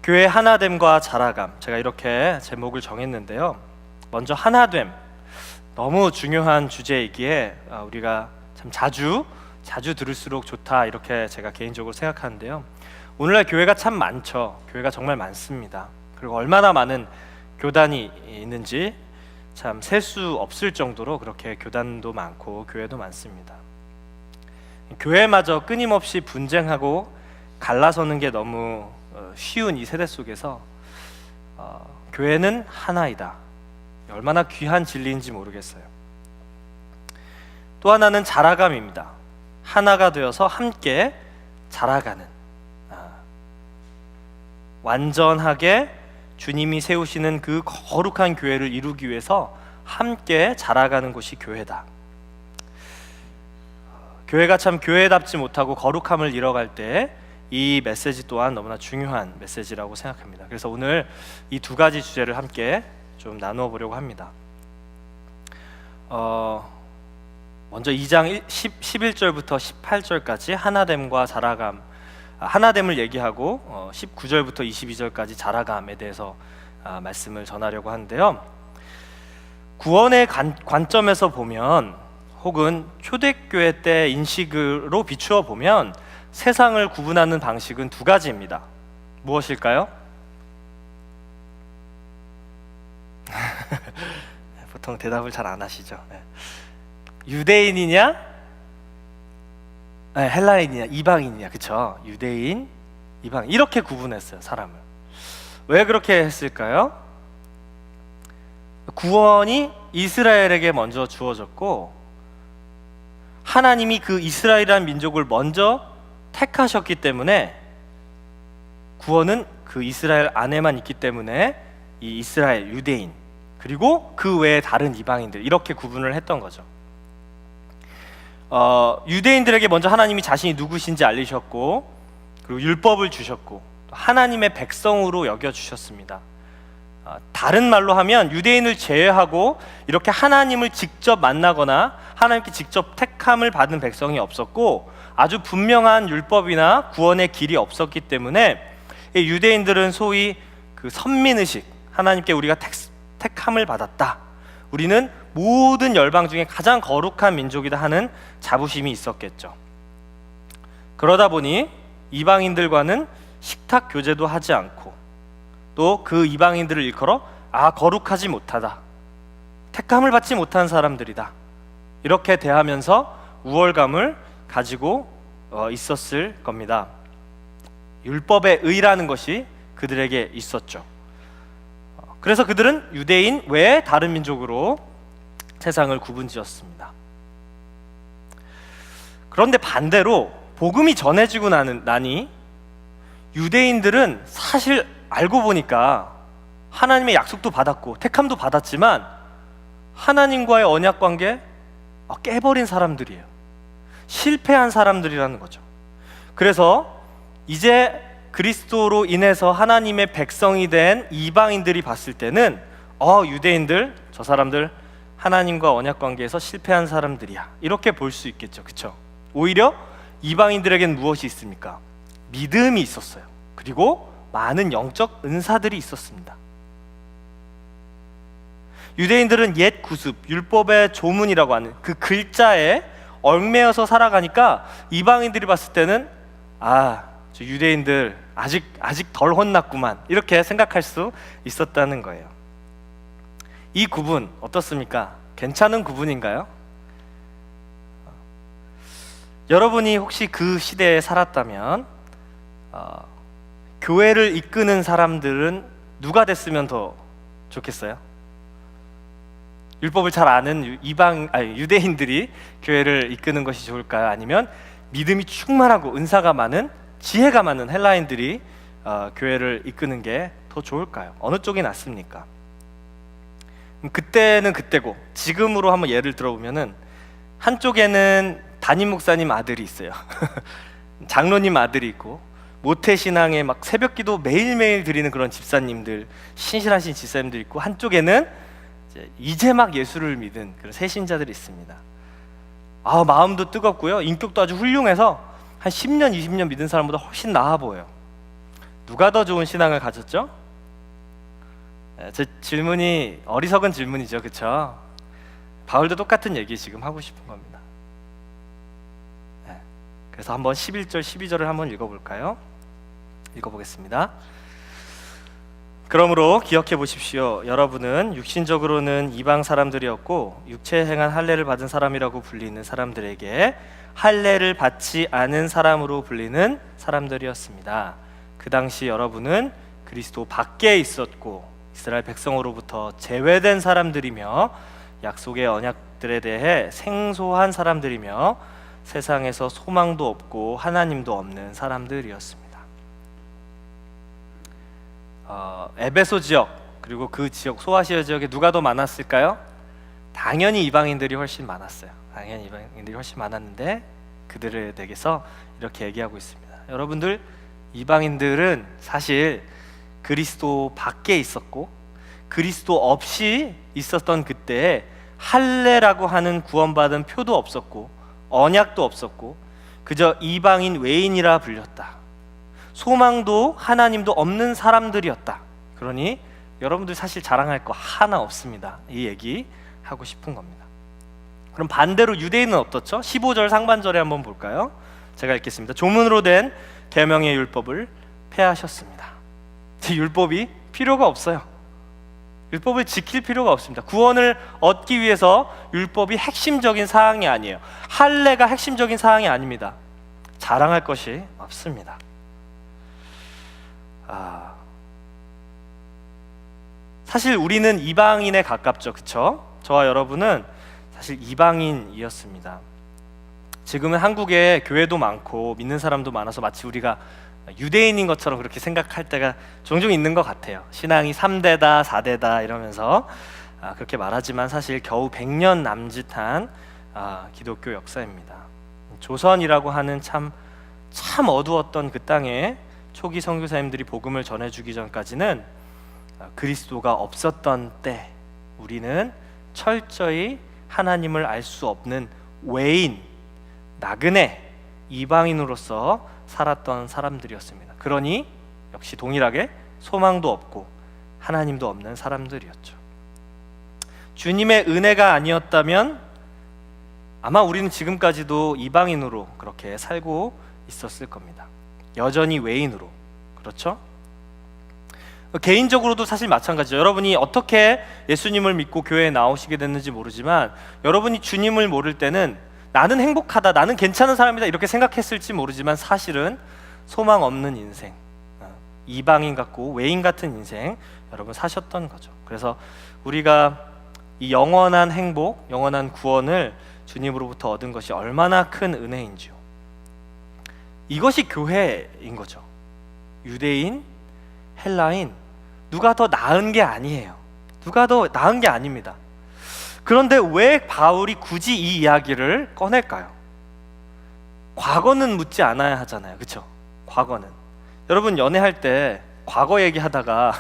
교회 하나됨과 자라감, 제가 이렇게 제목을 정했는데요. 먼저 하나됨, 너무 중요한 주제이기에 우리가 참 자주 들을수록 좋다, 이렇게 제가 개인적으로 생각하는데요. 오늘날 교회가 참 많죠. 교회가 정말 많습니다. 그리고 얼마나 많은 교단이 있는지 참 셀 수 없을 정도로 그렇게 교단도 많고 교회도 많습니다. 교회마저 끊임없이 분쟁하고 갈라서는 게 너무 쉬운 이 세대 속에서 교회는 하나이다, 얼마나 귀한 진리인지 모르겠어요. 또 하나는 자라감입니다. 하나가 되어서 함께 자라가는, 완전하게 주님이 세우시는 그 거룩한 교회를 이루기 위해서 함께 자라가는 곳이 교회다. 교회가 참 교회답지 못하고 거룩함을 잃어갈 때 이 메시지 또한 너무나 중요한 메시지라고 생각합니다. 그래서 오늘 이 두 가지 주제를 함께 좀 나누어 보려고 합니다. 먼저 2장 11절부터 18절까지 하나됨과 자라감, 하나됨을 얘기하고 19절부터 22절까지 자라감에 대해서 말씀을 전하려고 하는데요. 구원의 관점에서 보면, 혹은 초대교회 때 인식으로 비추어 보면 세상을 구분하는 방식은 두 가지입니다. 무엇일까요? 보통 대답을 잘 안 하시죠. 유대인이냐, 헬라인이냐, 이방인이냐, 그쵸? 유대인, 이방인, 이렇게 구분했어요, 사람을. 왜 그렇게 했을까요? 구원이 이스라엘에게 먼저 주어졌고, 하나님이 그 이스라엘이라는 민족을 먼저 택하셨기 때문에, 구원은 그 이스라엘 안에만 있기 때문에 이 이스라엘, 유대인, 그리고 그 외에 다른 이방인들, 이렇게 구분을 했던 거죠. 유대인들에게 먼저 하나님이 자신이 누구신지 알리셨고, 그리고 율법을 주셨고, 하나님의 백성으로 여겨주셨습니다. 다른 말로 하면 유대인을 제외하고 이렇게 하나님을 직접 만나거나 하나님께 직접 택함을 받은 백성이 없었고, 아주 분명한 율법이나 구원의 길이 없었기 때문에 유대인들은 소위 그 선민의식, 하나님께 우리가 택함을 받았다, 우리는 모든 열방 중에 가장 거룩한 민족이다 하는 자부심이 있었겠죠. 그러다 보니 이방인들과는 식탁 교제도 하지 않고, 또 그 이방인들을 일컬어 거룩하지 못하다, 택함을 받지 못한 사람들이다, 이렇게 대하면서 우월감을 가지고 있었을 겁니다. 율법의 의라는 것이 그들에게 있었죠. 그래서 그들은 유대인 외에 다른 민족으로 세상을 구분지었습니다. 그런데 반대로 복음이 전해지고 나니 유대인들은 사실 알고 보니까 하나님의 약속도 받았고 택함도 받았지만 하나님과의 언약 관계 깨버린 사람들이에요. 실패한 사람들이라는 거죠. 그래서 이제 그리스도로 인해서 하나님의 백성이 된 이방인들이 봤을 때는 유대인들, 저 사람들 하나님과 언약 관계에서 실패한 사람들이야, 이렇게 볼 수 있겠죠. 그렇죠? 오히려 이방인들에겐 무엇이 있습니까? 믿음이 있었어요. 그리고 많은 영적 은사들이 있었습니다. 유대인들은 옛 구습, 율법의 조문이라고 하는 그 글자에 얽매여서 살아가니까 이방인들이 봤을 때는 저 유대인들 아직 덜 혼났구만, 이렇게 생각할 수 있었다는 거예요. 이 구분 어떻습니까? 괜찮은 구분인가요? 여러분이 혹시 그 시대에 살았다면 교회를 이끄는 사람들은 누가 됐으면 더 좋겠어요? 율법을 잘 아는 유대인들이 교회를 이끄는 것이 좋을까요? 아니면 믿음이 충만하고 은사가 많은, 지혜가 많은 헬라인들이 교회를 이끄는 게 더 좋을까요? 어느 쪽이 낫습니까? 그때는 그때고, 지금으로 한번 예를 들어보면은 한쪽에는 담임 목사님 아들이 있어요. 장로님 아들이 있고, 모태신앙에 막 새벽기도 매일매일 드리는 그런 집사님들, 신실하신 집사님들 있고, 한쪽에는 이제 막 예수를 믿은 그런 새신자들이 있습니다. 마음도 뜨겁고요, 인격도 아주 훌륭해서 한 10년, 20년 믿은 사람보다 훨씬 나아 보여요. 누가 더 좋은 신앙을 가졌죠? 제 질문이 어리석은 질문이죠, 그렇죠? 바울도 똑같은 얘기 지금 하고 싶은 겁니다. 그래서 한번 11절, 12절을 한번 읽어볼까요? 읽어보겠습니다. 그러므로 기억해 보십시오. 여러분은 육신적으로는 이방 사람들이었고 육체에 행한 할례를 받은 사람이라고 불리는 사람들에게 할례를 받지 않은 사람으로 불리는 사람들이었습니다. 그 당시 여러분은 그리스도 밖에 있었고 이스라엘 백성으로부터 제외된 사람들이며 약속의 언약들에 대해 생소한 사람들이며 세상에서 소망도 없고 하나님도 없는 사람들이었습니다. 에베소 지역 그리고 그 지역 소아시아 지역에 누가 더 많았을까요? 당연히 이방인들이 훨씬 많았어요. 당연히 이방인들이 훨씬 많았는데 그들에 대해서 이렇게 얘기하고 있습니다. 여러분들, 이방인들은 사실 그리스도 밖에 있었고 그리스도 없이 있었던 그때에 할례라고 하는 구원받은 표도 없었고 언약도 없었고 그저 이방인 외인이라 불렸다. 소망도 하나님도 없는 사람들이었다. 그러니 여러분들 사실 자랑할 거 하나 없습니다. 이 얘기 하고 싶은 겁니다. 그럼 반대로 유대인은 어떻죠? 15절 상반절에 한번 볼까요? 제가 읽겠습니다. 조문으로 된 계명의 율법을 폐하셨습니다. 율법이 필요가 없어요. 율법을 지킬 필요가 없습니다. 구원을 얻기 위해서 율법이 핵심적인 사항이 아니에요. 할례가 핵심적인 사항이 아닙니다. 자랑할 것이 없습니다. 사실 우리는 이방인에 가깝죠, 그렇죠? 저와 여러분은 사실 이방인이었습니다. 지금은 한국에 교회도 많고 믿는 사람도 많아서 마치 우리가 유대인인 것처럼 그렇게 생각할 때가 종종 있는 것 같아요. 신앙이 3대다 4대다 이러면서 그렇게 말하지만 사실 겨우 100년 남짓한 기독교 역사입니다. 조선이라고 하는 참 어두웠던 그 땅에 초기 선교사님들이 복음을 전해주기 전까지는 그리스도가 없었던 때 우리는 철저히 하나님을 알 수 없는 외인, 나그네, 이방인으로서 살았던 사람들이었습니다. 그러니 역시 동일하게 소망도 없고 하나님도 없는 사람들이었죠. 주님의 은혜가 아니었다면 아마 우리는 지금까지도 이방인으로 그렇게 살고 있었을 겁니다. 여전히 외인으로. 그렇죠? 개인적으로도 사실 마찬가지죠. 여러분이 어떻게 예수님을 믿고 교회에 나오시게 됐는지 모르지만 여러분이 주님을 모를 때는 나는 행복하다, 나는 괜찮은 사람이다 이렇게 생각했을지 모르지만 사실은 소망 없는 인생, 이방인 같고 외인 같은 인생 여러분 사셨던 거죠. 그래서 우리가 이 영원한 행복, 영원한 구원을 주님으로부터 얻은 것이 얼마나 큰 은혜인지요. 이것이 교회인 거죠. 유대인, 헬라인 누가 더 나은 게 아니에요. 누가 더 나은 게 아닙니다. 그런데 왜 바울이 굳이 이 이야기를 꺼낼까요? 과거는 묻지 않아야 하잖아요. 그렇죠? 과거는. 여러분 연애할 때 과거 얘기하다가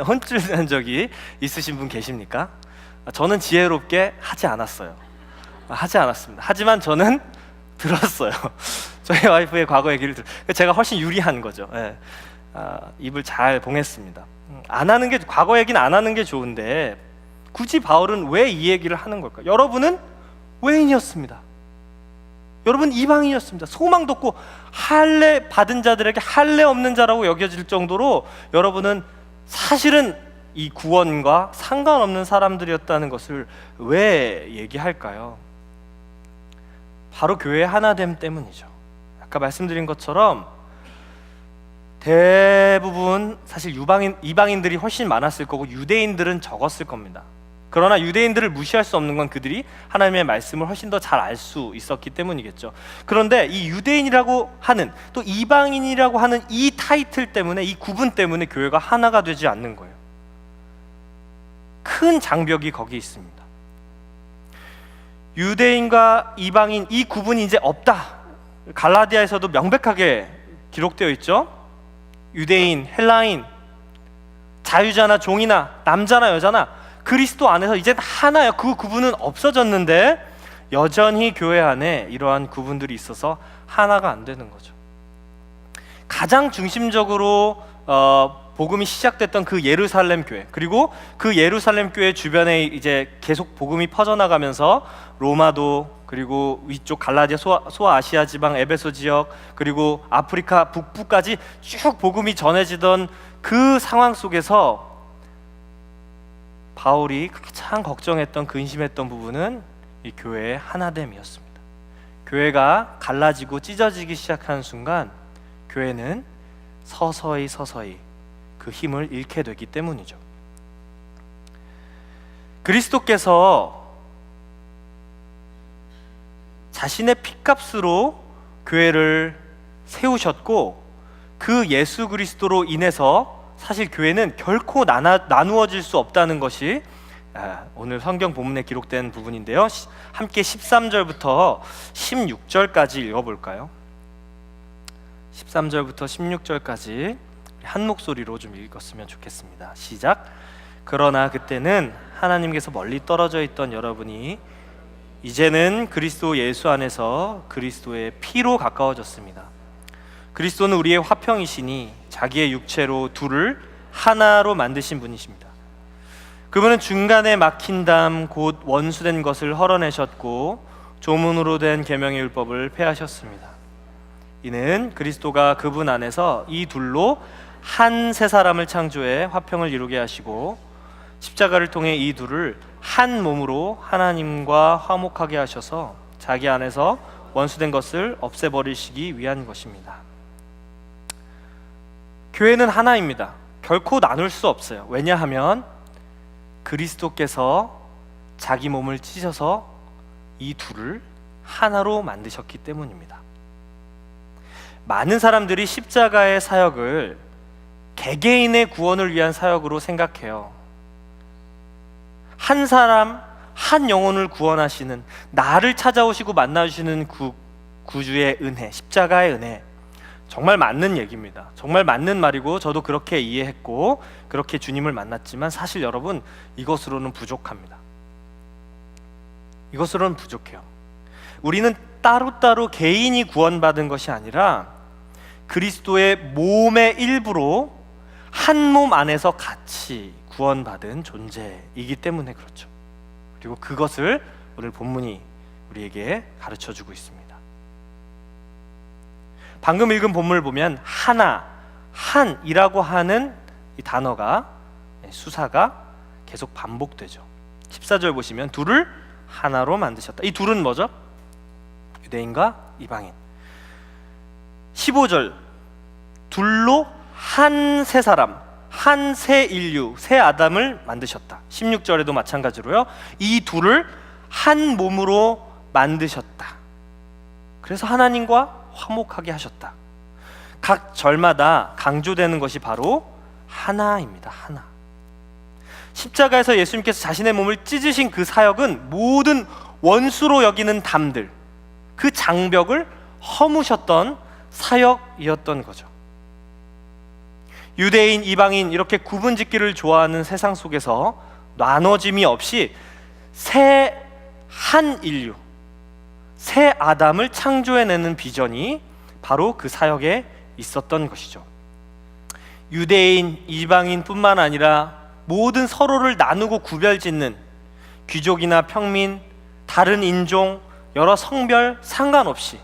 혼쭐 난 적이 있으신 분 계십니까? 저는 지혜롭게 하지 않았어요. 하지 않았습니다. 하지만 저는 들었어요. 저희 와이프의 과거 얘기를 제가 훨씬 유리한 거죠. 예. 입을 잘 봉했습니다. 안 하는 게, 과거 얘기는 안 하는 게 좋은데 굳이 바울은 왜 이 얘기를 하는 걸까요? 여러분은 외인이었습니다. 여러분 이방인이었습니다. 소망도 없고 할례 받은 자들에게 할례 없는 자라고 여겨질 정도로 여러분은 사실은 이 구원과 상관없는 사람들이었다는 것을 왜 얘기할까요? 바로 교회의 하나됨 때문이죠. 아까 말씀드린 것처럼 대부분 사실 이방인들이 훨씬 많았을 거고 유대인들은 적었을 겁니다. 그러나 유대인들을 무시할 수 없는 건 그들이 하나님의 말씀을 훨씬 더 잘 알 수 있었기 때문이겠죠. 그런데 이 유대인이라고 하는, 또 이방인이라고 하는 이 타이틀 때문에, 이 구분 때문에 교회가 하나가 되지 않는 거예요. 큰 장벽이 거기 있습니다. 유대인과 이방인 이 구분이 이제 없다. 갈라디아에서도 명백하게 기록되어 있죠. 유대인, 헬라인, 자유자나 종이나 남자나 여자나 그리스도 안에서 이제 하나요. 그 구분은 없어졌는데 여전히 교회 안에 이러한 구분들이 있어서 하나가 안 되는 거죠. 가장 중심적으로 복음이 시작됐던 그 예루살렘 교회, 그리고 그 예루살렘 교회 주변에 이제 계속 복음이 퍼져나가면서 로마도, 그리고 위쪽 갈라디아 소아시아 지방 에베소 지역, 그리고 아프리카 북부까지 쭉 복음이 전해지던 그 상황 속에서 바울이 가장 걱정했던, 근심했던 부분은 이 교회의 하나됨이었습니다. 교회가 갈라지고 찢어지기 시작하는 순간 교회는 서서히 그 힘을 잃게 되기 때문이죠. 그리스도께서 자신의 핏값으로 교회를 세우셨고, 그 예수 그리스도로 인해서 사실 교회는 결코 나누어질 수 없다는 것이 오늘 성경 본문에 기록된 부분인데요. 함께 13절부터 16절까지 읽어볼까요? 13절부터 16절까지 한 목소리로 좀 읽었으면 좋겠습니다. 시작. 그러나 그때는 하나님께서 멀리 떨어져 있던 여러분이 이제는 그리스도 예수 안에서 그리스도의 피로 가까워졌습니다. 그리스도는 우리의 화평이시니 자기의 육체로 둘을 하나로 만드신 분이십니다. 그분은 중간에 막힌 담 곧 원수된 것을 헐어내셨고 조문으로 된 계명의 율법을 폐하셨습니다. 이는 그리스도가 그분 안에서 이 둘로 한 새 사람을 창조해 화평을 이루게 하시고 십자가를 통해 이 둘을 한 몸으로 하나님과 화목하게 하셔서 자기 안에서 원수된 것을 없애버리시기 위한 것입니다. 교회는 하나입니다. 결코 나눌 수 없어요. 왜냐하면 그리스도께서 자기 몸을 찢어서 이 둘을 하나로 만드셨기 때문입니다. 많은 사람들이 십자가의 사역을 개개인의 구원을 위한 사역으로 생각해요. 한 사람, 한 영혼을 구원하시는, 나를 찾아오시고 만나주시는 구주의 은혜, 십자가의 은혜, 정말 맞는 얘기입니다. 정말 맞는 말이고 저도 그렇게 이해했고 그렇게 주님을 만났지만, 사실 여러분, 이것으로는 부족합니다. 이것으로는 부족해요. 우리는 따로따로 개인이 구원받은 것이 아니라 그리스도의 몸의 일부로 한 몸 안에서 같이 구원받은 존재이기 때문에 그렇죠. 그리고 그것을 오늘 본문이 우리에게 가르쳐주고 있습니다. 방금 읽은 본문을 보면 하나, 한이라고 하는 이 단어가, 수사가 계속 반복되죠. 14절 보시면 둘을 하나로 만드셨다. 이 둘은 뭐죠? 유대인과 이방인. 15절 둘로 한 새 사람, 한 새 인류, 새 아담을 만드셨다. 16절에도 마찬가지로요. 이 둘을 한 몸으로 만드셨다. 그래서 하나님과 화목하게 하셨다. 각 절마다 강조되는 것이 바로 하나입니다. 하나. 십자가에서 예수님께서 자신의 몸을 찢으신 그 사역은 모든 원수로 여기는 담들, 그 장벽을 허무셨던 사역이었던 거죠. 유대인, 이방인 이렇게 구분짓기를 좋아하는 세상 속에서 나눠짐이 없이 새 한 인류, 새 아담을 창조해내는 비전이 바로 그 사역에 있었던 것이죠. 유대인, 이방인뿐만 아니라 모든 서로를 나누고 구별짓는 귀족이나 평민, 다른 인종, 여러 성별 상관없이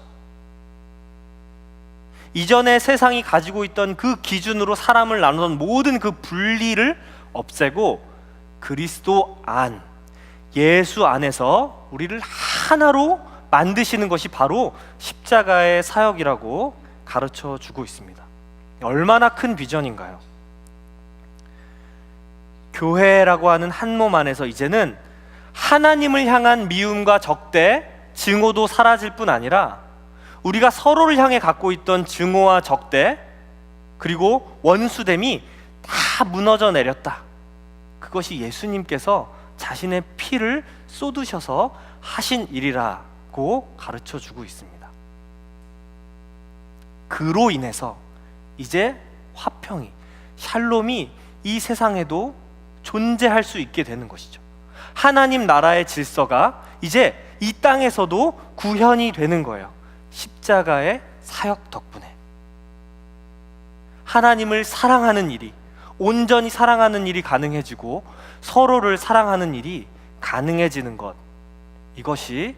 이전에 세상이 가지고 있던 그 기준으로 사람을 나누던 모든 그 분리를 없애고 그리스도 안, 예수 안에서 우리를 하나로 만드시는 것이 바로 십자가의 사역이라고 가르쳐 주고 있습니다. 얼마나 큰 비전인가요? 교회라고 하는 한 몸 안에서 이제는 하나님을 향한 미움과 적대, 증오도 사라질 뿐 아니라 우리가 서로를 향해 갖고 있던 증오와 적대, 그리고 원수됨이 다 무너져 내렸다. 그것이 예수님께서 자신의 피를 쏟으셔서 하신 일이라고 가르쳐 주고 있습니다. 그로 인해서 이제 화평이, 샬롬이 이 세상에도 존재할 수 있게 되는 것이죠. 하나님 나라의 질서가 이제 이 땅에서도 구현이 되는 거예요. 십자가의 사역 덕분에. 하나님을 사랑하는 일이, 온전히 사랑하는 일이 가능해지고 서로를 사랑하는 일이 가능해지는 것, 이것이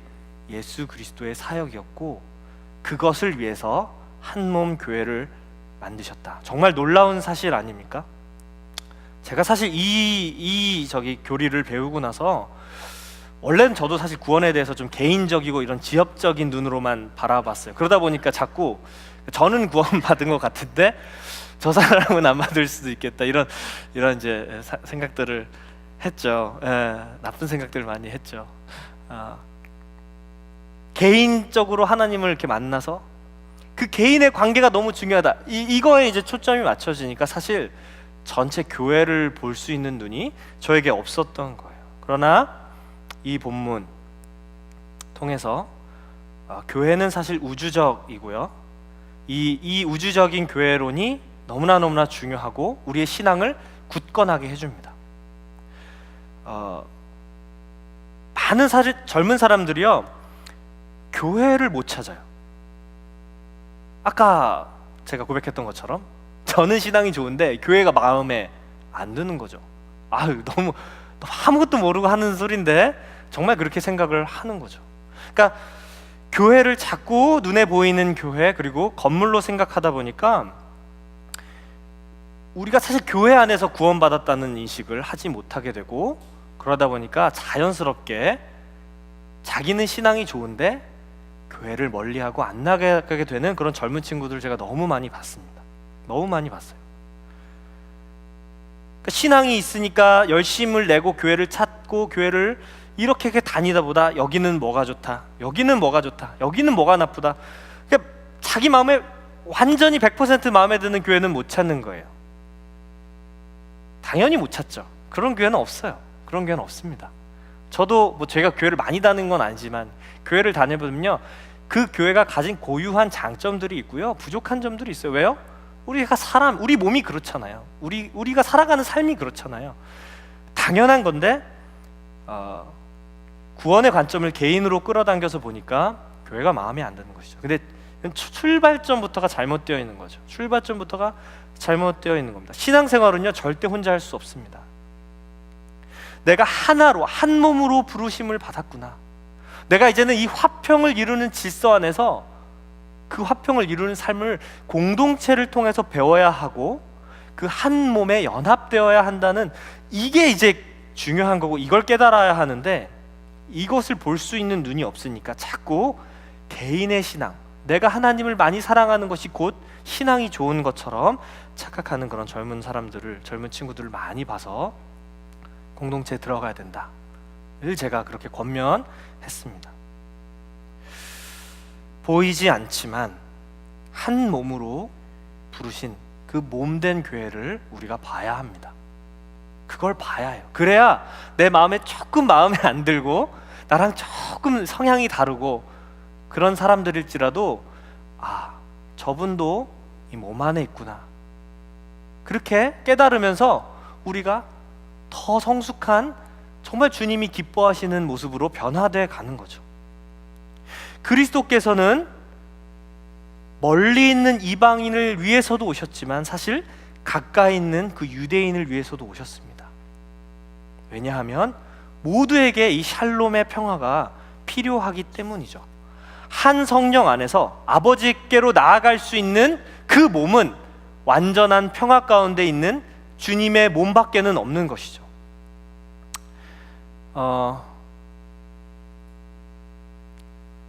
예수 그리스도의 사역이었고 그것을 위해서 한 몸 교회를 만드셨다. 정말 놀라운 사실 아닙니까? 제가 사실 이 교리를 배우고 나서 원래는 저도 사실 구원에 대해서 좀 개인적이고 이런 지엽적인 눈으로만 바라봤어요. 그러다 보니까 자꾸 저는 구원받은 것 같은데 저 사람은 안 받을 수도 있겠다, 이런 이제 생각들을 했죠. 나쁜 생각들을 많이 했죠. 개인적으로 하나님을 이렇게 만나서 그 개인의 관계가 너무 중요하다, 이거에 이제 초점이 맞춰지니까 사실 전체 교회를 볼 수 있는 눈이 저에게 없었던 거예요. 그러나 이 본문 통해서 교회는 사실 우주적이고요, 이 우주적인 교회론이 너무나 중요하고 우리의 신앙을 굳건하게 해줍니다. 많은 젊은 사람들이요, 교회를 못 찾아요. 아까 제가 고백했던 것처럼 저는 신앙이 좋은데 교회가 마음에 안 드는 거죠. 너무 아무것도 모르고 하는 소린데 정말 그렇게 생각을 하는 거죠. 그러니까 교회를 자꾸 눈에 보이는 교회, 그리고 건물로 생각하다 보니까 우리가 사실 교회 안에서 구원받았다는 인식을 하지 못하게 되고, 그러다 보니까 자연스럽게 자기는 신앙이 좋은데 교회를 멀리하고 안 나가게 되는 그런 젊은 친구들 제가 너무 많이 봤습니다. 너무 많이 봤어요. 그러니까 신앙이 있으니까 열심을 내고 교회를 찾고 교회를 이렇게 다니다 보다 여기는 뭐가 좋다, 여기는 뭐가 좋다, 여기는 뭐가 나쁘다, 그러니까 자기 마음에 완전히 100% 마음에 드는 교회는 못 찾는 거예요. 당연히 못 찾죠. 그런 교회는 없어요. 그런 교회는 없습니다. 저도 제가 교회를 많이 다니는 건 아니지만 교회를 다녀보면요, 그 교회가 가진 고유한 장점들이 있고요, 부족한 점들이 있어요. 왜요? 우리 몸이 그렇잖아요. 우리가 살아가는 삶이 그렇잖아요. 당연한 건데 구원의 관점을 개인으로 끌어당겨서 보니까 교회가 마음에 안 드는 것이죠. 근데 출발점부터가 잘못되어 있는 거죠. 출발점부터가 잘못되어 있는 겁니다. 신앙생활은요, 절대 혼자 할 수 없습니다. 내가 하나로, 한 몸으로 부르심을 받았구나. 내가 이제는 이 화평을 이루는 질서 안에서 그 화평을 이루는 삶을 공동체를 통해서 배워야 하고 그 한 몸에 연합되어야 한다는, 이게 이제 중요한 거고, 이걸 깨달아야 하는데 이것을 볼 수 있는 눈이 없으니까 자꾸 개인의 신앙, 내가 하나님을 많이 사랑하는 것이 곧 신앙이 좋은 것처럼 착각하는 그런 젊은 친구들을 많이 봐서 공동체에 들어가야 된다, 를 제가 그렇게 권면했습니다. 보이지 않지만 한 몸으로 부르신 그 몸된 교회를 우리가 봐야 합니다. 그걸 봐야 해요. 그래야 내 마음에 조금 마음에 안 들고 나랑 조금 성향이 다르고 그런 사람들일지라도 저분도 이 몸 안에 있구나, 그렇게 깨달으면서 우리가 더 성숙한, 정말 주님이 기뻐하시는 모습으로 변화되어 가는 거죠. 그리스도께서는 멀리 있는 이방인을 위해서도 오셨지만 사실 가까이 있는 그 유대인을 위해서도 오셨습니다. 왜냐하면 모두에게 이 샬롬의 평화가 필요하기 때문이죠. 한 성령 안에서 아버지께로 나아갈 수 있는 그 몸은 완전한 평화 가운데 있는 주님의 몸밖에는 없는 것이죠.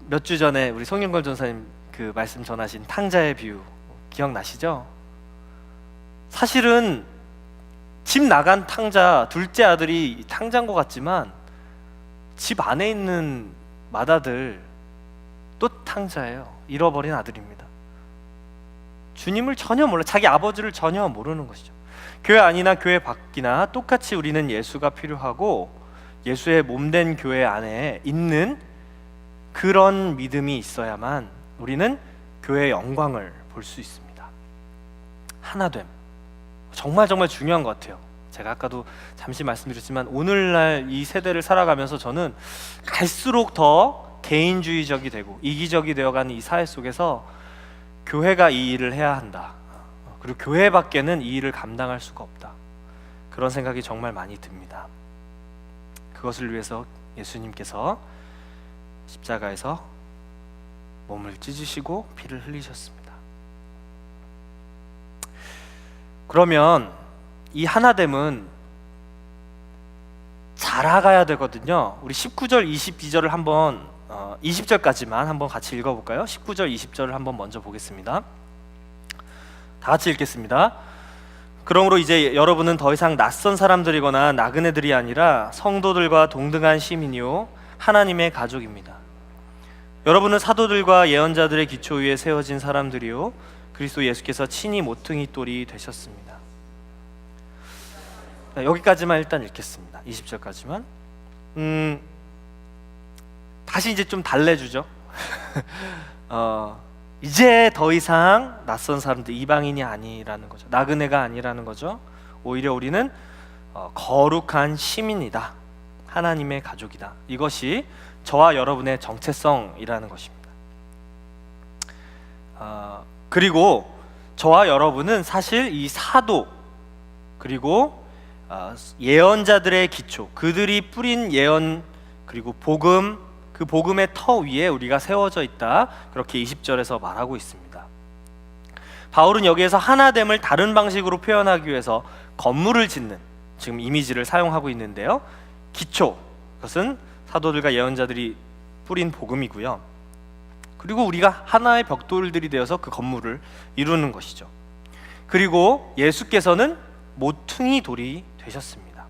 몇 주 전에 우리 송영걸 전사님 그 말씀 전하신 탕자의 비유 기억나시죠? 사실은 집 나간 탕자, 둘째 아들이 탕자인 것 같지만 집 안에 있는 맏아들 또 탕자예요. 잃어버린 아들입니다. 주님을 전혀 몰라, 자기 아버지를 전혀 모르는 것이죠. 교회 안이나 교회 밖이나 똑같이 우리는 예수가 필요하고 예수의 몸된 교회 안에 있는 그런 믿음이 있어야만 우리는 교회의 영광을 볼 수 있습니다. 하나됨, 정말 중요한 것 같아요. 제가 아까도 잠시 말씀드렸지만 오늘날 이 세대를 살아가면서 저는 갈수록 더 개인주의적이 되고 이기적이 되어가는 이 사회 속에서 교회가 이 일을 해야 한다. 그리고 교회밖에는 이 일을 감당할 수가 없다. 그런 생각이 정말 많이 듭니다. 그것을 위해서 예수님께서 십자가에서 몸을 찢으시고 피를 흘리셨습니다. 그러면 이 하나됨은 자라가야 되거든요. 우리 19절, 22절을 한번 20절까지만 한번 같이 읽어볼까요? 19절, 20절을 한번 먼저 보겠습니다. 다 같이 읽겠습니다. 그러므로 이제 여러분은 더 이상 낯선 사람들이거나 나그네들이 아니라 성도들과 동등한 시민이요 하나님의 가족입니다. 여러분은 사도들과 예언자들의 기초 위에 세워진 사람들이요 그리스도 예수께서 친히 모퉁이 돌이 되셨습니다. 여기까지만 일단 읽겠습니다. 20절까지만. 다시 이제 좀 달래주죠. 이제 더 이상 낯선 사람들, 이방인이 아니라는 거죠. 나그네가 아니라는 거죠. 오히려 우리는 거룩한 시민이다. 하나님의 가족이다. 이것이 저와 여러분의 정체성이라는 것입니다. 그리고 저와 여러분은 사실 이 사도 그리고 예언자들의 기초, 그들이 뿌린 예언 그리고 복음, 그 복음의 터 위에 우리가 세워져 있다. 그렇게 20절에서 말하고 있습니다. 바울은 여기에서 하나됨을 다른 방식으로 표현하기 위해서 건물을 짓는 지금 이미지를 사용하고 있는데요. 기초, 그것은 사도들과 예언자들이 뿌린 복음이고요. 그리고 우리가 하나의 벽돌들이 되어서 그 건물을 이루는 것이죠. 그리고 예수께서는 모퉁이 돌이 되셨습니다.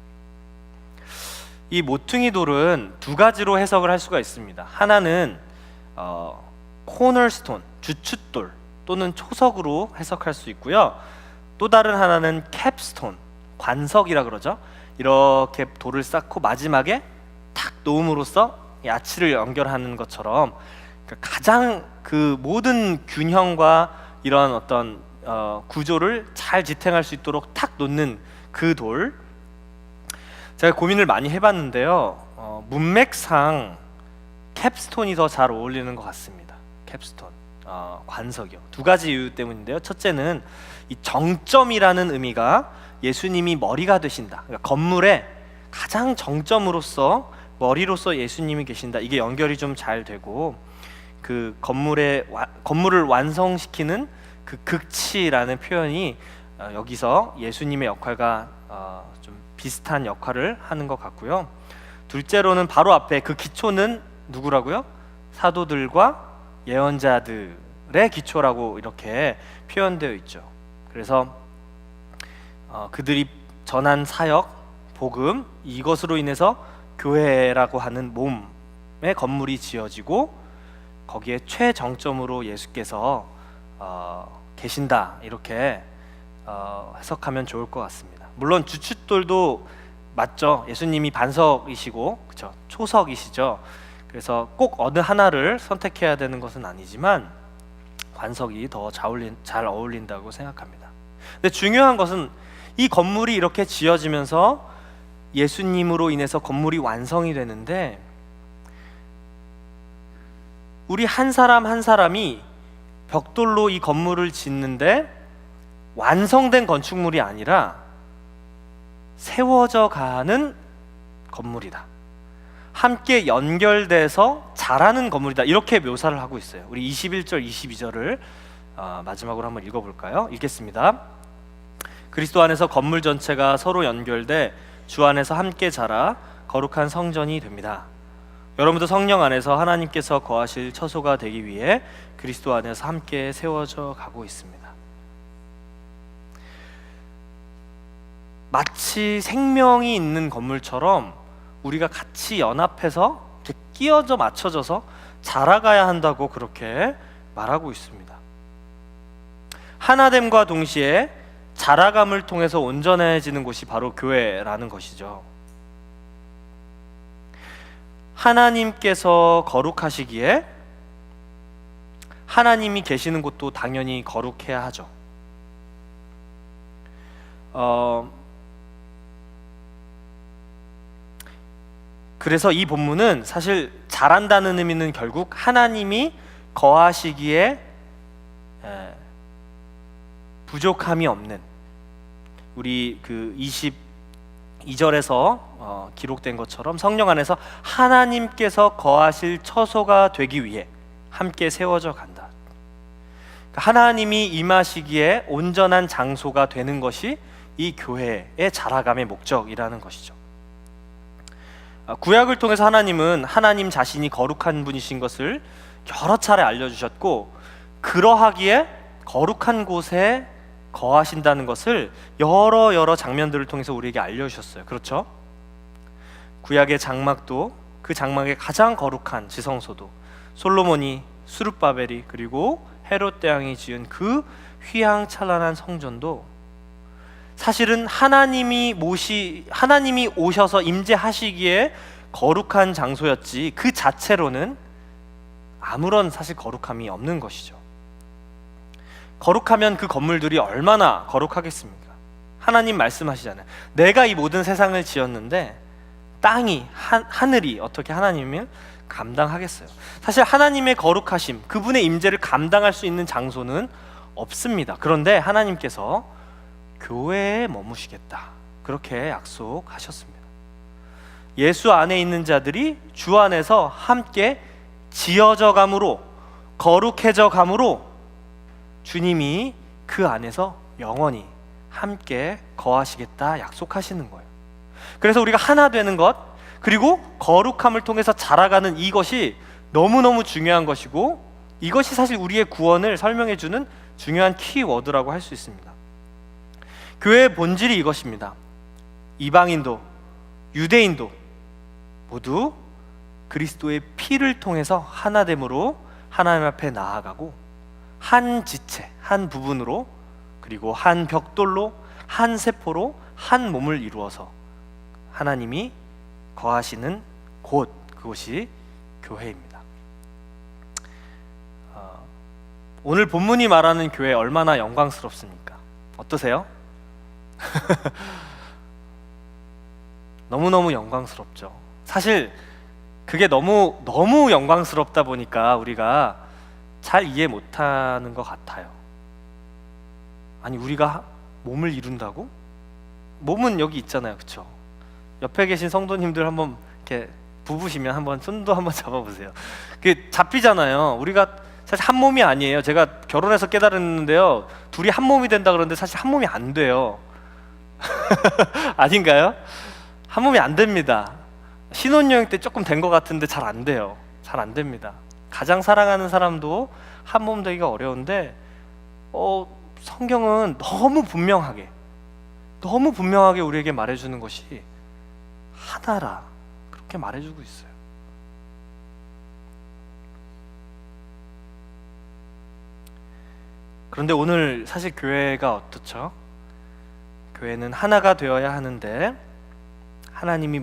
이 모퉁이 돌은 두 가지로 해석을 할 수가 있습니다. 하나는 코너스톤, 주춧돌 또는 초석으로 해석할 수 있고요. 또 다른 하나는 캡스톤, 관석이라 그러죠. 이렇게 돌을 쌓고 마지막에 탁 놓음으로써 아치를 연결하는 것처럼 가장 그 모든 균형과 이런 어떤 구조를 잘 지탱할 수 있도록 탁 놓는 그 돌. 제가 고민을 많이 해봤는데요. 문맥상 캡스톤이 더 잘 어울리는 것 같습니다. 캡스톤, 관석이요. 두 가지 이유 때문인데요. 첫째는 이 정점이라는 의미가 예수님이 머리가 되신다. 그러니까 건물의 가장 정점으로서 머리로서 예수님이 계신다. 이게 연결이 좀 잘 되고 그 건물을 완성시키는 그 극치라는 표현이 여기서 예수님의 역할과 좀 비슷한 역할을 하는 것 같고요. 둘째로는 바로 앞에 그 기초는 누구라고요? 사도들과 예언자들의 기초라고 이렇게 표현되어 있죠. 그래서 그들이 전한 사역, 복음, 이것으로 인해서 교회라고 하는 몸의 건물이 지어지고 거기에 최정점으로 예수께서 계신다, 이렇게 해석하면 좋을 것 같습니다. 물론 주춧돌도 맞죠. 예수님이 반석이시고 그렇죠, 초석이시죠. 그래서 꼭 어느 하나를 선택해야 되는 것은 아니지만 관석이 더 잘 어울린다고 생각합니다. 근데 중요한 것은 이 건물이 이렇게 지어지면서 예수님으로 인해서 건물이 완성이 되는데 우리 한 사람 한 사람이 벽돌로 이 건물을 짓는데 완성된 건축물이 아니라 세워져 가는 건물이다. 함께 연결돼서 자라는 건물이다. 이렇게 묘사를 하고 있어요. 우리 21절, 22절을 마지막으로 한번 읽어볼까요? 읽겠습니다. 그리스도 안에서 건물 전체가 서로 연결돼 주 안에서 함께 자라 거룩한 성전이 됩니다. 여러분도 성령 안에서 하나님께서 거하실 처소가 되기 위해 그리스도 안에서 함께 세워져 가고 있습니다. 마치 생명이 있는 건물처럼 우리가 같이 연합해서 이렇게 끼어져 맞춰져서 자라가야 한다고 그렇게 말하고 있습니다. 하나됨과 동시에 자라감을 통해서 온전해지는 곳이 바로 교회라는 것이죠. 하나님께서 거룩하시기에 하나님이 계시는 곳도 당연히 거룩해야 하죠. 그래서 이 본문은 사실 잘한다는 의미는 결국 하나님이 거하시기에 부족함이 없는, 우리 그 22절에서 기록된 것처럼 성령 안에서 하나님께서 거하실 처소가 되기 위해 함께 세워져 간다. 하나님이 임하시기에 온전한 장소가 되는 것이 이 교회의 자라감의 목적이라는 것이죠. 구약을 통해서 하나님은 하나님 자신이 거룩한 분이신 것을 여러 차례 알려주셨고, 그러하기에 거룩한 곳에 거하신다는 것을 여러 장면들을 통해서 우리에게 알려주셨어요. 그렇죠? 구약의 장막도, 그 장막의 가장 거룩한 지성소도, 솔로몬이, 수룹바벨이, 그리고 헤롯 대왕이 지은 그 휘황찬란한 성전도 사실은 하나님이 오셔서 임재하시기에 거룩한 장소였지, 그 자체로는 아무런 사실 거룩함이 없는 것이죠. 거룩하면 그 건물들이 얼마나 거룩하겠습니까? 하나님 말씀하시잖아요. 내가 이 모든 세상을 지었는데 땅이, 하늘이 어떻게 하나님을 감당하겠어요? 사실 하나님의 거룩하심, 그분의 임재를 감당할 수 있는 장소는 없습니다. 그런데 하나님께서 교회에 머무시겠다, 그렇게 약속하셨습니다. 예수 안에 있는 자들이 주 안에서 함께 지어져 감으로, 거룩해져 감으로 주님이 그 안에서 영원히 함께 거하시겠다 약속하시는 거예요. 그래서 우리가 하나 되는 것, 그리고 거룩함을 통해서 자라가는 이것이 너무너무 중요한 것이고, 이것이 사실 우리의 구원을 설명해주는 중요한 키워드라고 할 수 있습니다. 교회의 본질이 이것입니다. 이방인도 유대인도 모두 그리스도의 피를 통해서 하나됨으로 하나님 앞에 나아가고, 한 지체, 한 부분으로, 그리고 한 벽돌로, 한 세포로 한 몸을 이루어서 하나님이 거하시는 곳, 그곳이 교회입니다. 오늘 본문이 말하는 교회 얼마나 영광스럽습니까? 어떠세요? 너무너무 영광스럽죠. 사실 그게 너무 영광스럽다 보니까 우리가 잘 이해 못하는 것 같아요. 아니, 우리가 몸을 이룬다고? 몸은 여기 있잖아요, 그렇죠? 옆에 계신 성도님들 한번 이렇게 부부시면 한번 손도 한번 잡아보세요. 그게 잡히잖아요. 우리가 사실 한 몸이 아니에요. 제가 결혼해서 깨달았는데요, 둘이 한 몸이 된다 그러는데 사실 한 몸이 안 돼요. 아닌가요? 한 몸이 안 됩니다. 신혼여행 때 조금 된 것 같은데 잘 안 돼요. 잘 안 됩니다. 가장 사랑하는 사람도 한 몸 되기가 어려운데, 성경은 너무 분명하게 우리에게 말해주는 것이 하나라, 그렇게 말해주고 있어요. 그런데 오늘 사실 교회가 어떻죠? 교회는 하나가 되어야 하는데, 하나님이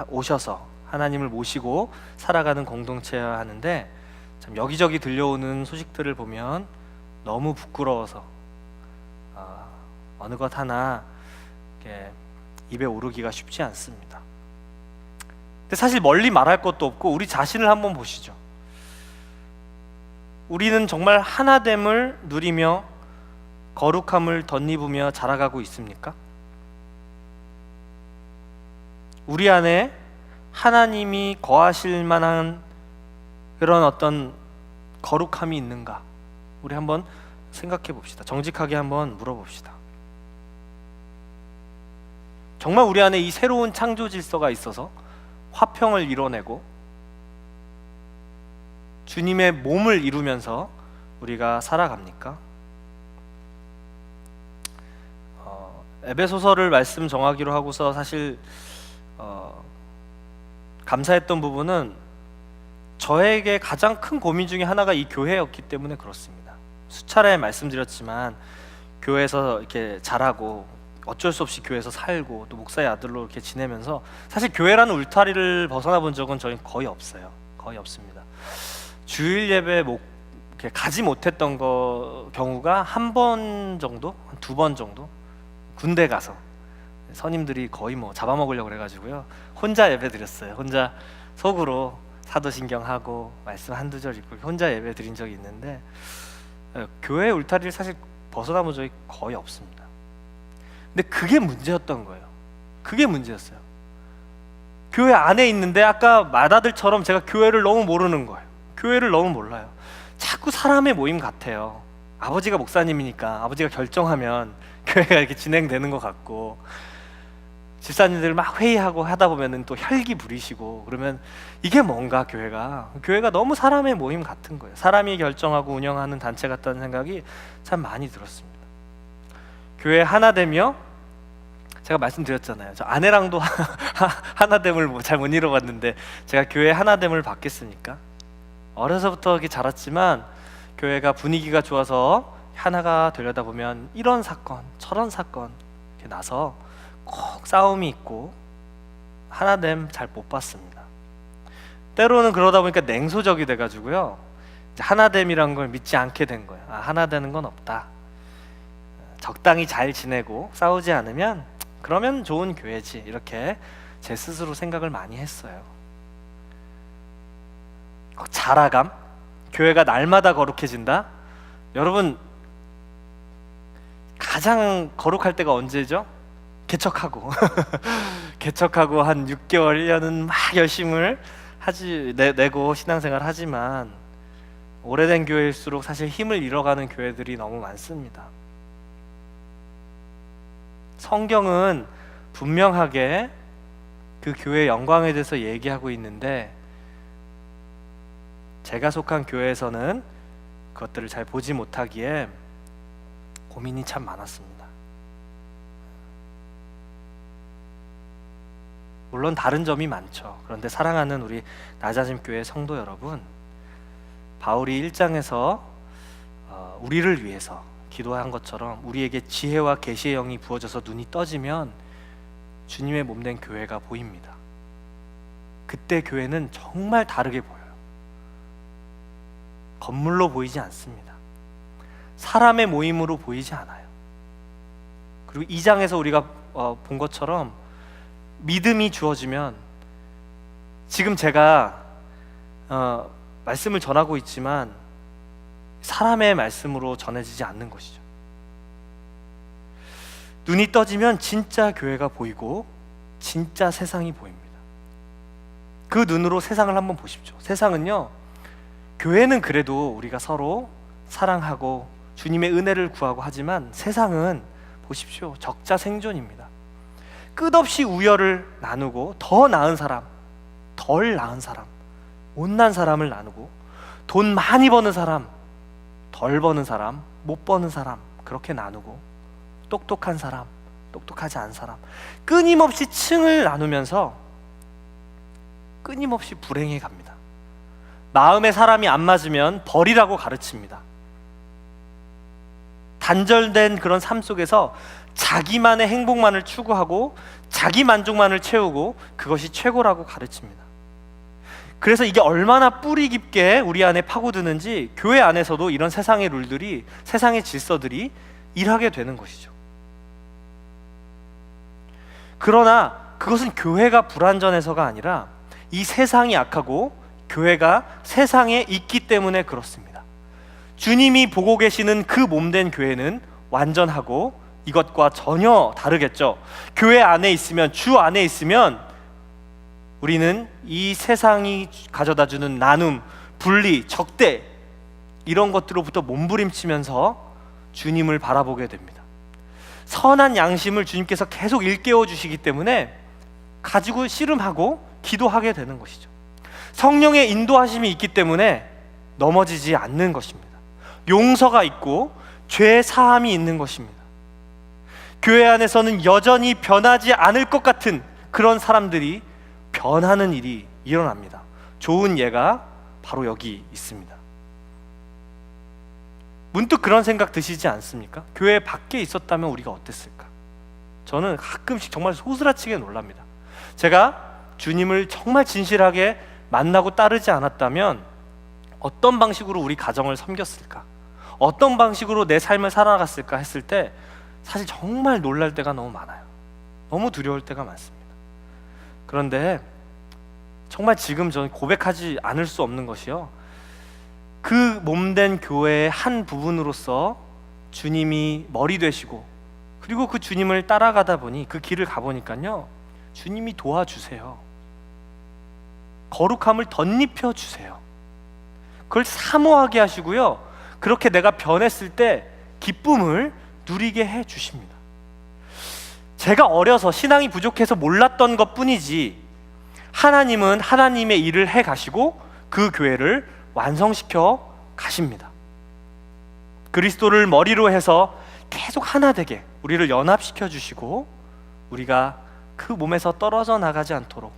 오셔서 하나님을 모시고 살아가는 공동체여야 하는데, 참 여기저기 들려오는 소식들을 보면 너무 부끄러워서 어느 것 하나 이렇게 입에 오르기가 쉽지 않습니다. 근데 사실 멀리 말할 것도 없고 우리 자신을 한번 보시죠. 우리는 정말 하나됨을 누리며 거룩함을 덧입으며 자라가고 있습니까? 우리 안에 하나님이 거하실 만한 그런 어떤 거룩함이 있는가? 우리 한번 생각해 봅시다. 정직하게 한번 물어봅시다. 정말 우리 안에 이 새로운 창조 질서가 있어서 화평을 이뤄내고 주님의 몸을 이루면서 우리가 살아갑니까? 에베소서를 말씀 정하기로 하고서 사실 감사했던 부분은 저에게 가장 큰 고민 중에 하나가 이 교회였기 때문에 그렇습니다. 수차례 말씀드렸지만 교회에서 이렇게 자라고 어쩔 수 없이 교회에서 살고 또 목사의 아들로 이렇게 지내면서 사실 교회라는 울타리를 벗어나 본 적은 저희 거의 없어요. 거의 없습니다. 주일 예배 이렇게 가지 못했던 경우가 한 번 정도, 두 번 정도, 군대 가서 선임들이 거의 잡아먹으려고 그래가지고요, 혼자 예배 드렸어요. 혼자 속으로 사도신경하고 말씀 한두 절 읽고 혼자 예배 드린 적이 있는데, 교회 울타리를 사실 벗어나본 적이 거의 없습니다. 근데 그게 문제였던 거예요. 그게 문제였어요. 교회 안에 있는데 아까 맏아들처럼 제가 교회를 너무 모르는 거예요. 교회를 너무 몰라요. 자꾸 사람의 모임 같아요. 아버지가 목사님이니까 아버지가 결정하면 교회가 이렇게 진행되는 것 같고, 집사님들 막 회의하고 하다 보면은 또 혈기 부리시고 그러면 이게 뭔가 교회가 너무 사람의 모임 같은 거예요. 사람이 결정하고 운영하는 단체 같다는 생각이 참 많이 들었습니다. 교회 하나 되며, 제가 말씀드렸잖아요. 저 아내랑도 하나됨을 잘 못 이뤄봤는데 제가 교회 하나됨을 받겠습니까? 어려서부터 이렇게 자랐지만 교회가 분위기가 좋아서 하나가 되려다 보면 이런 사건 저런 사건 이렇게 나서 꼭 싸움이 있고 하나됨 잘 못 봤습니다. 때로는 그러다 보니까 냉소적이 돼가지고요, 하나됨이란 걸 믿지 않게 된 거예요. 하나되는 건 없다. 적당히 잘 지내고 싸우지 않으면 그러면 좋은 교회지, 이렇게 제 스스로 생각을 많이 했어요. 자라감, 교회가 날마다 거룩해진다. 여러분, 가장 거룩할 때가 언제죠? 개척하고 개척하고 한 6개월, 1년은 막 열심을 내고 신앙생활 하지만 오래된 교회일수록 사실 힘을 잃어가는 교회들이 너무 많습니다. 성경은 분명하게 그 교회의 영광에 대해서 얘기하고 있는데 제가 속한 교회에서는 그것들을 잘 보지 못하기에 고민이 참 많았습니다. 물론 다른 점이 많죠. 그런데 사랑하는 우리 나자심 교회 성도 여러분, 바울이 1장에서 우리를 위해서 기도한 것처럼 우리에게 지혜와 계시의 영이 부어져서 눈이 떠지면 주님의 몸된 교회가 보입니다. 그때 교회는 정말 다르게 보여요. 건물로 보이지 않습니다. 사람의 모임으로 보이지 않아요. 그리고 2장에서 우리가 본 것처럼 믿음이 주어지면, 지금 제가 말씀을 전하고 있지만 사람의 말씀으로 전해지지 않는 것이죠. 눈이 떠지면 진짜 교회가 보이고 진짜 세상이 보입니다. 그 눈으로 세상을 한번 보십시오. 세상은요, 교회는 그래도 우리가 서로 사랑하고 주님의 은혜를 구하고 하지만 세상은 보십시오, 적자생존입니다. 끝없이 우열을 나누고 더 나은 사람, 덜 나은 사람, 못난 사람을 나누고 돈 많이 버는 사람, 덜 버는 사람, 못 버는 사람, 그렇게 나누고 똑똑한 사람, 똑똑하지 않은 사람, 끊임없이 층을 나누면서 끊임없이 불행해 갑니다. 마음에 사람이 안 맞으면 버리라고 가르칩니다. 단절된 그런 삶 속에서 자기만의 행복만을 추구하고 자기 만족만을 채우고 그것이 최고라고 가르칩니다. 그래서 이게 얼마나 뿌리 깊게 우리 안에 파고드는지 교회 안에서도 이런 세상의 룰들이, 세상의 질서들이 일하게 되는 것이죠. 그러나 그것은 교회가 불완전해서가 아니라 이 세상이 악하고 교회가 세상에 있기 때문에 그렇습니다. 주님이 보고 계시는 그 몸된 교회는 완전하고 이것과 전혀 다르겠죠. 교회 안에 있으면, 주 안에 있으면 우리는 이 세상이 가져다주는 나눔, 분리, 적대, 이런 것들로부터 몸부림치면서 주님을 바라보게 됩니다. 선한 양심을 주님께서 계속 일깨워 주시기 때문에 가지고 씨름하고 기도하게 되는 것이죠. 성령의 인도하심이 있기 때문에 넘어지지 않는 것입니다. 용서가 있고 죄 사함이 있는 것입니다. 교회 안에서는 여전히 변하지 않을 것 같은 그런 사람들이 변하는 일이 일어납니다. 좋은 예가 바로 여기 있습니다. 문득 그런 생각 드시지 않습니까? 교회 밖에 있었다면 우리가 어땠을까? 저는 가끔씩 정말 소스라치게 놀랍니다. 제가 주님을 정말 진실하게 만나고 따르지 않았다면 어떤 방식으로 우리 가정을 섬겼을까? 어떤 방식으로 내 삶을 살아갔을까 했을 때 사실 정말 놀랄 때가 너무 많아요. 너무 두려울 때가 많습니다. 그런데 정말 지금 저는 고백하지 않을 수 없는 것이요, 그 몸된 교회의 한 부분으로서 주님이 머리 되시고, 그리고 그 주님을 따라가다 보니, 그 길을 가보니까요, 주님이 도와주세요. 거룩함을 덧입혀 주세요. 그걸 사모하게 하시고요, 그렇게 내가 변했을 때 기쁨을 누리게 해 주십니다. 제가 어려서 신앙이 부족해서 몰랐던 것 뿐이지, 하나님은 하나님의 일을 해 가시고 그 교회를 완성시켜 가십니다. 그리스도를 머리로 해서 계속 하나 되게 우리를 연합시켜 주시고, 우리가 그 몸에서 떨어져 나가지 않도록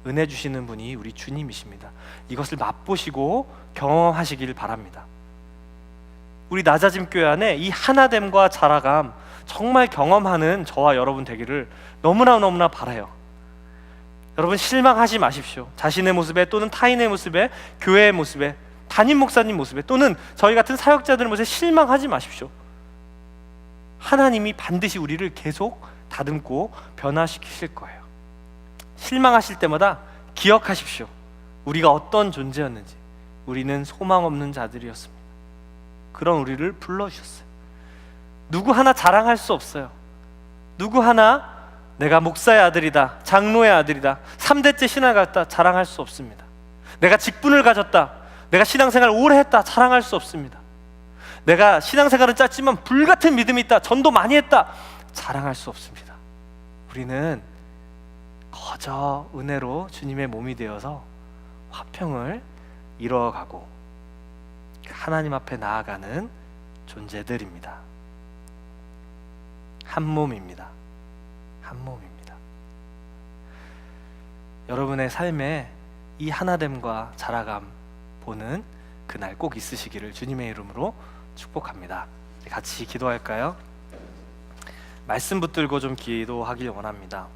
은혜 주시는 분이 우리 주님이십니다. 이것을 맛보시고 경험하시길 바랍니다. 우리 낮아짐 교회 안에 이 하나됨과 자라감 정말 경험하는 저와 여러분 되기를 너무나 바라요. 여러분, 실망하지 마십시오. 자신의 모습에, 또는 타인의 모습에, 교회의 모습에, 담임 목사님 모습에, 또는 저희 같은 사역자들 모습에 실망하지 마십시오. 하나님이 반드시 우리를 계속 다듬고 변화시키실 거예요. 실망하실 때마다 기억하십시오. 우리가 어떤 존재였는지. 우리는 소망 없는 자들이었습니다. 그런 우리를 불러주셨어요. 누구 하나 자랑할 수 없어요. 누구 하나 내가 목사의 아들이다, 장로의 아들이다, 3대째 신앙을 갖다 자랑할 수 없습니다. 내가 직분을 가졌다, 내가 신앙생활 오래 했다 자랑할 수 없습니다. 내가 신앙생활은 짧지만 불같은 믿음이 있다, 전도 많이 했다 자랑할 수 없습니다. 우리는 거저 은혜로 주님의 몸이 되어서 화평을 이루어가고 하나님 앞에 나아가는 존재들입니다. 한 몸입니다. 한 몸입니다. 여러분의 삶에 이 하나됨과 자라감 보는 그날 꼭 있으시기를 주님의 이름으로 축복합니다. 같이 기도할까요? 말씀 붙들고 좀 기도하길 원합니다.